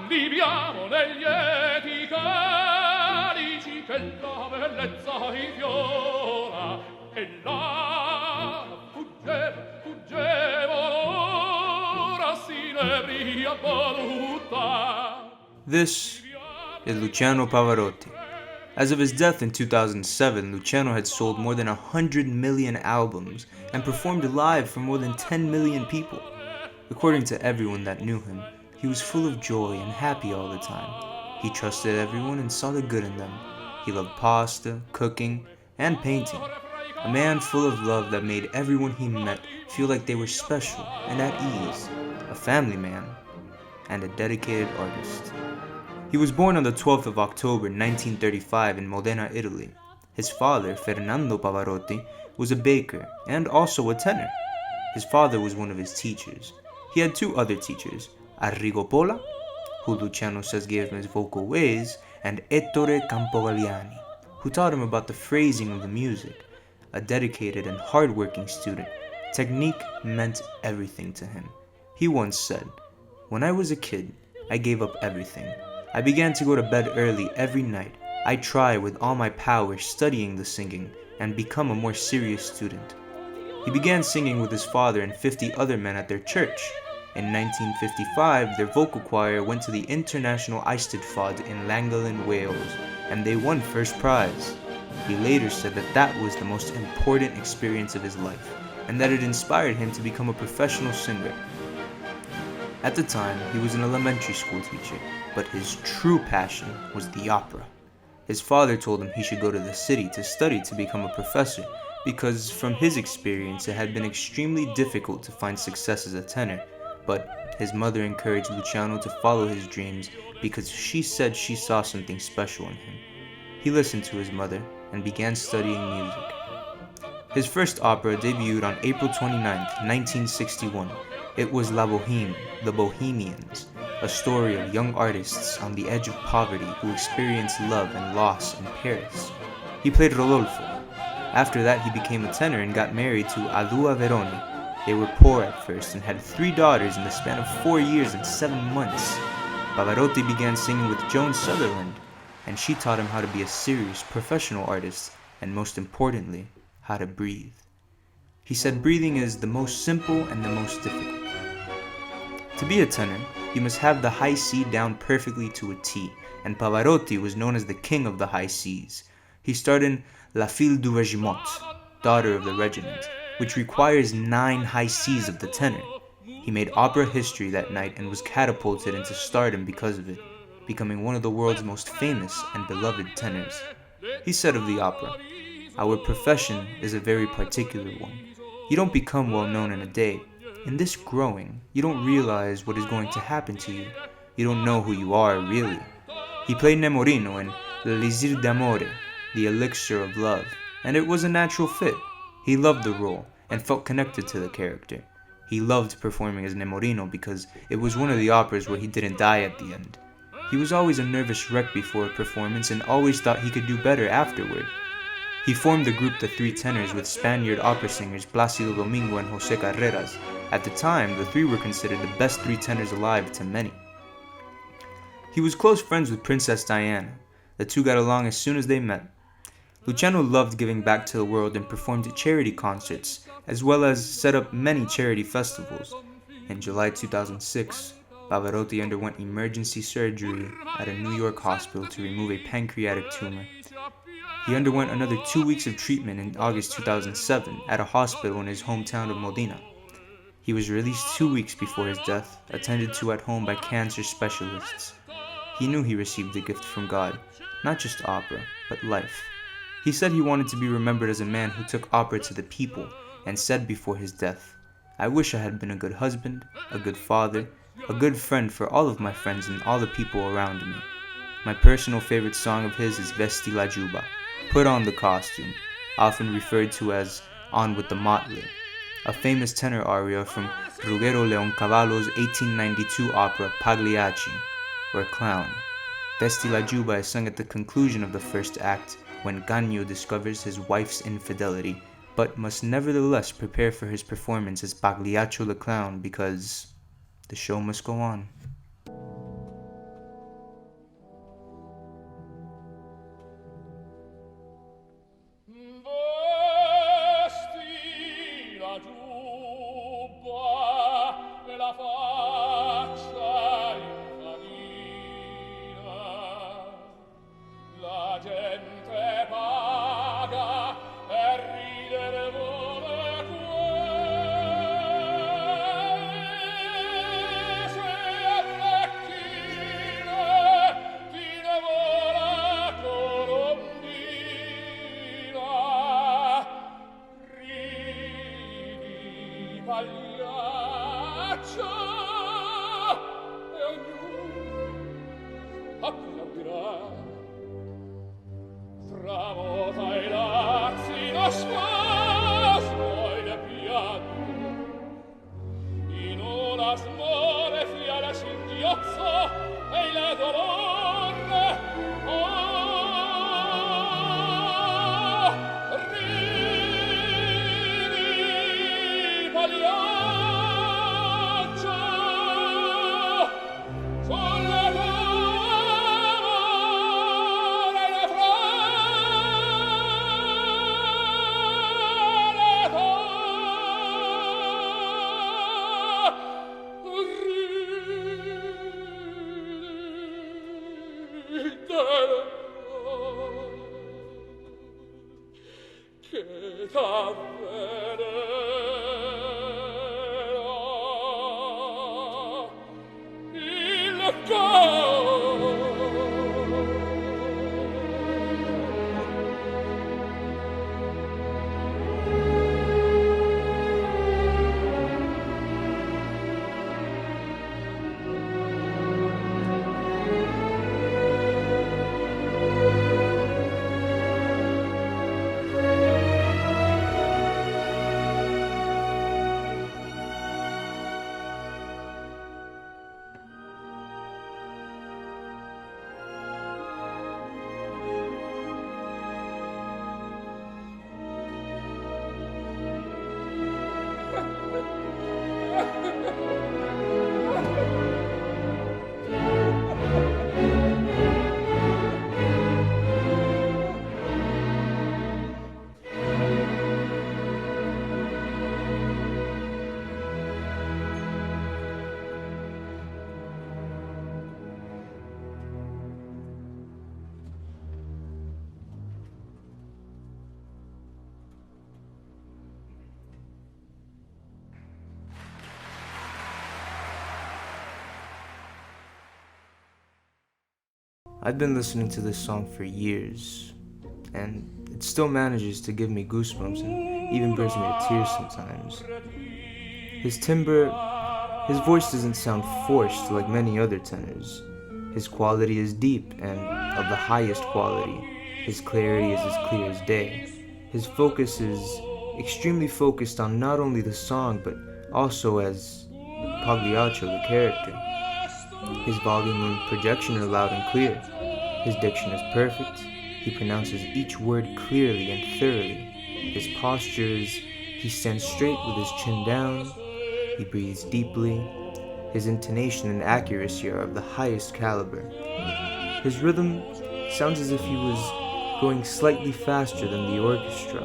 Liviamo negli eti calici che la bellezza infiora e là fuggevo l'ora s'inebria voluta. This is Luciano Pavarotti. As of his death in 2007, Luciano had sold more than 100 million albums and performed live for more than 10 million people. According to everyone that knew him, he was full of joy and happy all the time. He trusted everyone and saw the good in them. He loved pasta, cooking, and painting. A man full of love that made everyone he met feel like they were special and at ease. A family man and a dedicated artist. He was born on the 12th of October 1935 in Modena, Italy. His father, Fernando Pavarotti, was a baker and also a tenor. His father was one of his teachers. He had two other teachers, Arrigo Pola, who Luciano says gave him his vocal ways, and Ettore Campogalliani, who taught him about the phrasing of the music. A dedicated and hard-working student, technique meant everything to him. He once said, "When I was a kid, I gave up everything. I began to go to bed early every night. I tried with all my power studying the singing and become a more serious student." He began singing with his father and 50 other men at their church. In 1955, their vocal choir went to the International Eisteddfod in Llangollen, Wales, and they won first prize. He later said that that was the most important experience of his life, and that it inspired him to become a professional singer. At the time, he was an elementary school teacher, but his true passion was the opera. His father told him he should go to the city to study to become a professor, because from his experience it had been extremely difficult to find success as a tenor, but his mother encouraged Luciano to follow his dreams because she said she saw something special in him. He listened to his mother and began studying music. His first opera debuted on April 29, 1961. It was La Bohème, The Bohemians, a story of young artists on the edge of poverty who experienced love and loss in Paris. He played Rodolfo. After that, he became a tenor and got married to Adua Veroni. They were poor at first and had 3 daughters in the span of 4 years and 7 months. Pavarotti began singing with Joan Sutherland, and she taught him how to be a serious, professional artist, and most importantly, how to breathe. He said breathing is the most simple and the most difficult. To be a tenor, you must have the high C down perfectly to a T, and Pavarotti was known as the king of the high Cs. He starred in La Fille du Régiment, Daughter of the Regiment, which requires 9 high Cs of the tenor. He made opera history that night and was catapulted into stardom because of it, becoming one of the world's most famous and beloved tenors. He said of the opera, "Our profession is a very particular one. You don't become well known in a day. In this growing, you don't realize what is going to happen to you. You don't know who you are, really." He played Nemorino in L'Elisir d'Amore, The Elixir of Love, and it was a natural fit. He loved the role and felt connected to the character. He loved performing as Nemorino because it was one of the operas where he didn't die at the end. He was always a nervous wreck before a performance and always thought he could do better afterward. He formed the group The Three Tenors with Spaniard opera singers Plácido Domingo and José Carreras. At the time, the three were considered the best 3 tenors alive to many. He was close friends with Princess Diana. The two got along as soon as they met. Luciano loved giving back to the world and performed charity concerts, as well as set up many charity festivals. In July 2006, Pavarotti underwent emergency surgery at a New York hospital to remove a pancreatic tumor. He underwent another 2 weeks of treatment in August 2007 at a hospital in his hometown of Modena. He was released 2 weeks before his death, attended to at home by cancer specialists. He knew he received a gift from God, not just opera, but life. He said he wanted to be remembered as a man who took opera to the people, and said before his death, "I wish I had been a good husband, a good father, a good friend for all of my friends and all the people around me." My personal favorite song of his is Vesti la Giubba, Put on the Costume. often referred to as On with the Motley, a famous tenor aria from Ruggero Leoncavallo's 1892 opera Pagliacci, or Clown. Vesti la Giubba is sung at the conclusion of the first act when Gagno discovers his wife's infidelity, but must nevertheless prepare for his performance as Pagliaccio the Clown because the show must go on. Vesti la giubba e la faccia infadina, la gente paga e ridere vuole queste orecchine, ti ne vola colombina, ridi pagliaccio e ognuno applaudirà. Tramota i lazzi lo spasmo e il pianto, in una smore fiera singhiozzo e il dolore. Oh, ridi pagliaccio sulle tavole le che t'avvelerà il cor. I've been listening to this song for years, and it still manages to give me goosebumps and even brings me to tears sometimes. His timbre, his voice doesn't sound forced like many other tenors. His quality is deep and of the highest quality. His clarity is as clear as day. His focus is extremely focused on not only the song, but also as Pagliaccio, the character. His volume and projection are loud and clear. His diction is perfect. He pronounces each word clearly and thoroughly. His posture is, he stands straight with his chin down. He breathes deeply. His intonation and accuracy are of the highest caliber. His rhythm sounds as if he was going slightly faster than the orchestra.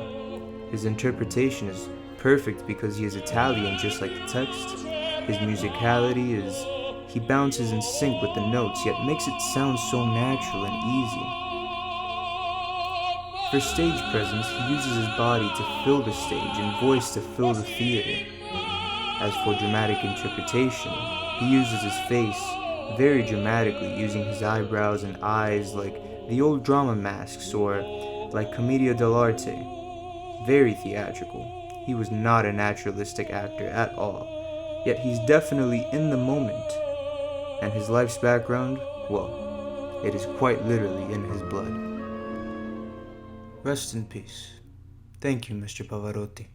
His interpretation is perfect because he is Italian, just like the text. His musicality is, he bounces in sync with the notes, yet makes it sound so natural and easy. For stage presence, he uses his body to fill the stage and voice to fill the theater. As for dramatic interpretation, he uses his face very dramatically, using his eyebrows and eyes like the old drama masks or like Commedia dell'arte. Very theatrical. He was not a naturalistic actor at all, yet he's definitely in the moment. And his life's background, well, it is quite literally in his blood. Rest in peace. Thank you, Mr. Pavarotti.